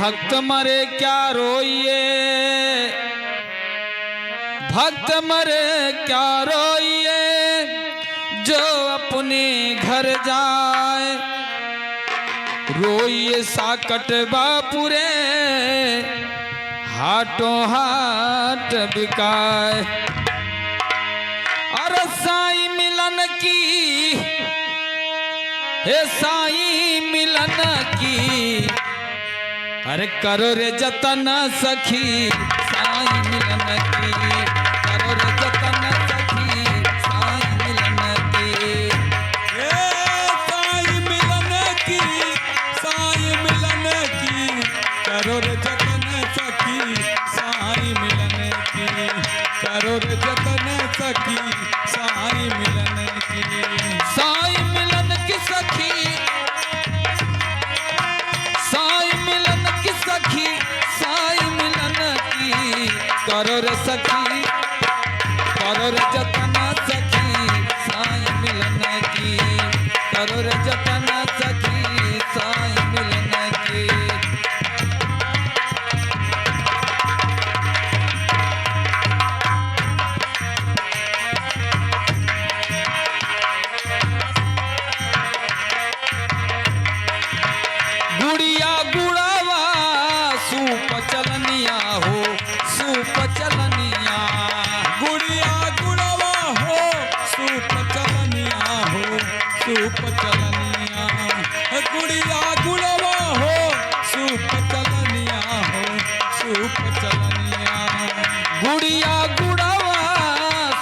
भक्त मरे क्या रोइए, भक्त मरे क्या रोइए, जो अपने घर जाए। रोइए साकट बापुरे, हाटों हाट बिकाए। अरे साईं मिलन की, हे साईं मिलन की, अरे करो रे जतन सखी साईं मिलन की, करो रे जतन सखी साईं मिलन की। साईं मिलन की, साईं मिलन की, करो रे जतन सखी साईं मिलन की, करो रे जतन सखी साईं मिलन की। साईं मिलन की सखी, साईं मिलन की सखी, साईं मिलन की, करो रे सखी, करो रे जतन सखी साईं मिलन की, करो रे जतन सखी साईं मिलन की। गुड़िया गुड़ावा सूप चलनिया हो, सूप चलनिया। गुड़िया गुड़वा हो, सूप चलनिया हो, सूप चलनिया। गुड़िया गुड़वा हो, सूप चलनिया हो, सूप चलनिया। गुड़िया गुड़ावा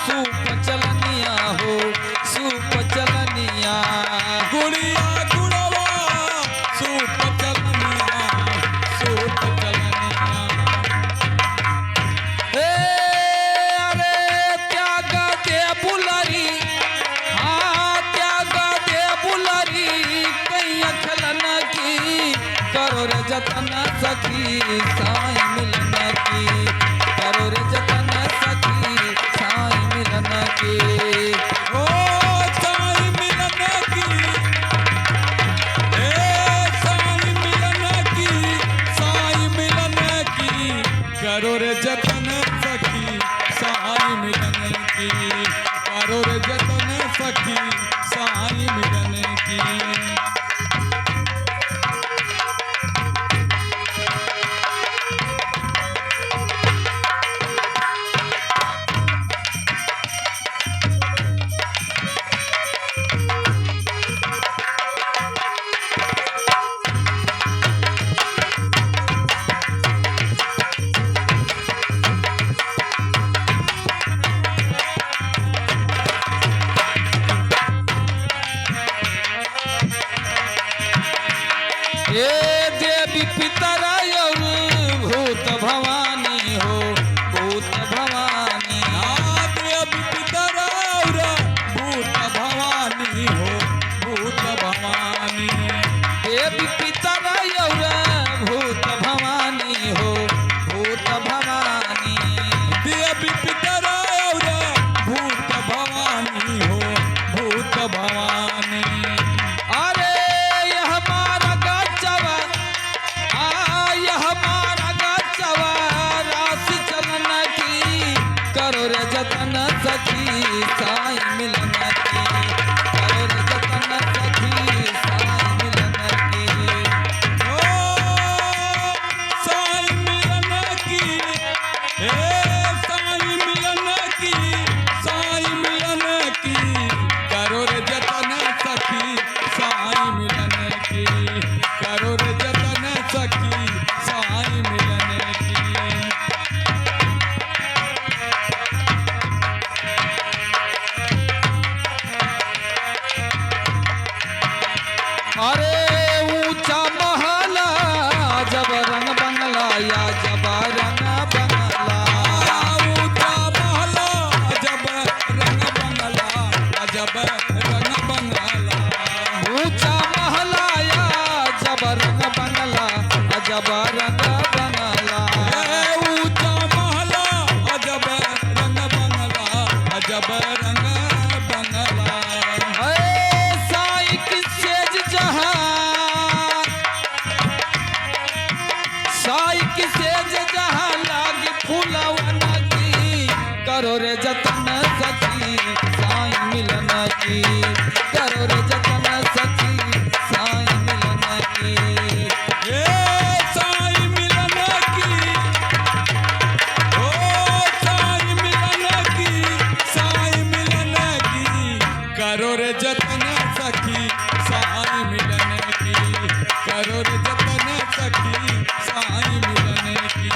सूप चलनिया हो, सूप चलनिया। गुड़िया गुड़वा सूप चलनिया, सूप चलनिया। अरे त्याग दे बुलरी, हाँ त्याग दे बुलरी, कहीं अखलन की, करो रे जतन सखी साईं मिलन की, करो रे जतन सखी साईं मिलन की। ओ साईं मिलन की, साईं मिलन की, साईं मिलन की, करो रे जतन सखी साईं मिलन की, करो रे जतन सखी साईं मिलन की। हे देवी पितर और भूत भवानी हो, भूत भवानी। देवी पितर और भूत भवानी हो, भूत भवानी। देवी पितर और भूत भवानी हो, भूत भवानी। देवी पितर और भूत भवानी हो, भूत भवानी। अरे यह हमारा गचवा, यह हमारा गचवा, राशि चलन की, करो रे जतन सखी साईं मिलन की, करो रे जतन सखी साईं मिलन की। ओ साईं मिलन की, साईं मिलन की, साईं मिलन की, करो रे जतन सखी साईं मिलन की, करो रे जतन सखी साईं मिलन की। अरे ऊंचा महला जब रंग बंगला, या जब रंग बंगला। ऊंचा महला जब रंग बंगला, जब रंग बंगला। ऊंचा महला या जब रंग बंगला, जब रंग बंगला। ऊंचा महला जब रंग बंगला, जब रंग बंगला। साईं की सेज जहां, करो रे जतन सखी साईं मिलन की, करो रे जतन सखी साईं मिलन की। ए साईं मिलन की, ओ साईं मिलन की, साईं मिलन की, करो रे जतन सखी साईं मिलन की, करो रे जतन सखी साईं मिलन की।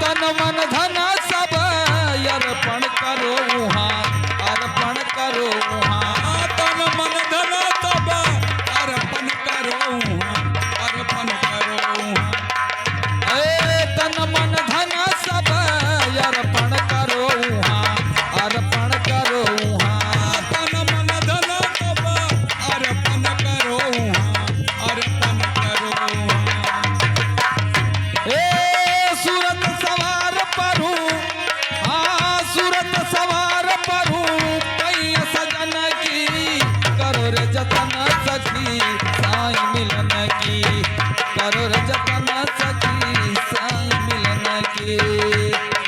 तन मन धन सब अर्पण करो वहाँ, अर्पण करो वहाँ। तन मन धन सब अर्पण करो, अर्पण करो। तन मन धन सब अर्पण करो वहाँ, अर्पण करो वहाँ। तन मन धन सब अर्पण करो, अर्पण करो। सूरत सवार परू, सूरत सवार परू कई सजन की, करो रे जतन सखी साईं मिलन की, करो रे जतन सखी साईं मिलन की।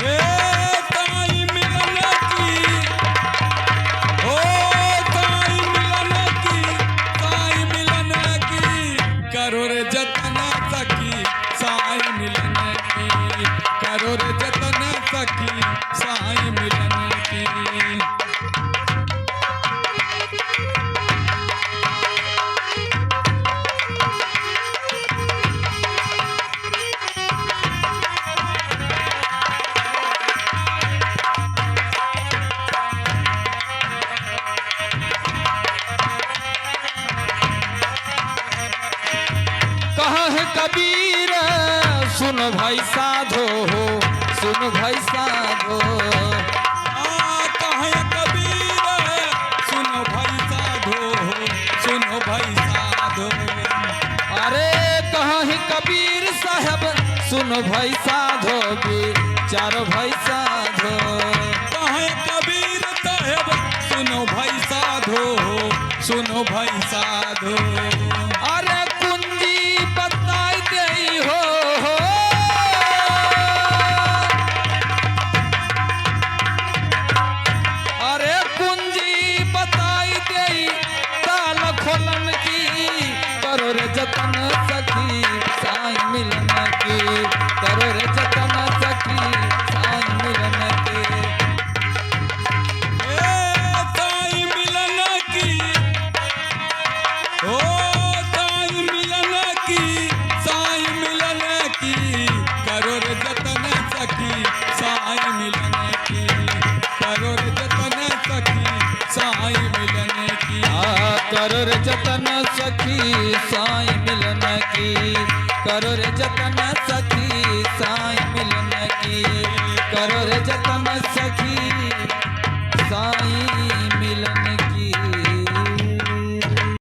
ए साईं मिलन की, ओ साईं मिलन की, साईं मिलन की, करो रे जतन सखी साईं मिलन की, करो रे जतन सखी साईं मिलन की। कहा है कबीर सुन भाई साधो हो, सुन भाई साधो। कहे कबीर सुनो भाई साधो, सुनो भाई साधो। अरे कहा है कबीर साहब सुन भाई साधो, चारो भाई साधो। कहे कबीर साहब सुनो भाई साधो, सुनो भाई साधो। अरे कुंजी बताई दे हो, अरे कुंजी बताई दे ताल खोलन की, करो रे जतन सखी साईं मिलन की, करो रे जतन सखी साईं मिलन की। ए साईं मिलन की, ओ साईं मिलन की, साईं मिलन की, करो रे जतन सखी साईं मिलन की, करो रे जतन सखी साईं मिलन की। करो रे जतन सखी साईं मिलन की, करो रे जतन सखी साईं मिलन की, करो रे जतन सखी साईं